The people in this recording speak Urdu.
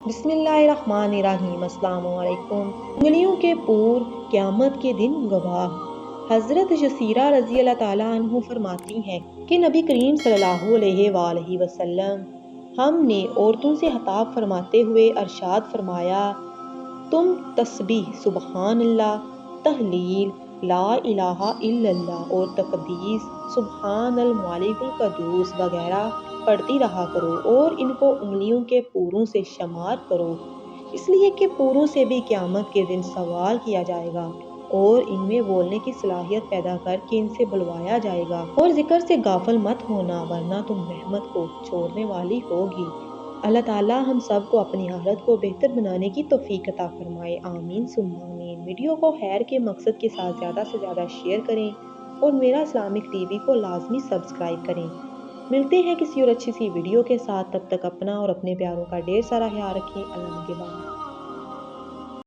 بسم اللہ الرحمن الرحیم۔ السلام علیکم۔ انگلیوں کے پور قیامت کے دن گواہ۔ حضرت جسیرہ رضی اللہ تعالیٰ عنہ فرماتی ہیں کہ نبی کریم صلی اللہ علیہ وآلہ وسلم ہم نے عورتوں سے خطاب فرماتے ہوئے ارشاد فرمایا، تم تسبیح سبحان اللہ، تحلیل لا الہ الا اللہ اور تقدیس سبحان الملک القدوس وغیرہ پڑھتی رہا کرو اور ان کو انگلیوں کے پوروں سے شمار کرو، اس لیے کہ پوروں سے بھی قیامت کے دن سوال کیا جائے گا اور ان میں بولنے کی صلاحیت پیدا کر کے ان سے بلوایا جائے گا، اور ذکر سے غافل مت ہونا ورنہ تم رحمت کو چھوڑنے والی ہوگی۔ اللہ تعالیٰ ہم سب کو اپنی حالت کو بہتر بنانے کی توفیق عطا فرمائے، آمین ثم آمین۔ ویڈیو کو خیر کے مقصد کے ساتھ زیادہ سے زیادہ شیئر کریں اور میرا اسلامک ٹی وی کو لازمی سبسکرائب کریں۔ ملتے ہیں کسی اور اچھی سی ویڈیو کے ساتھ، تب تک اپنا اور اپنے پیاروں کا ڈھیر سارا خیال رکھیں۔ اللہ نگہبان۔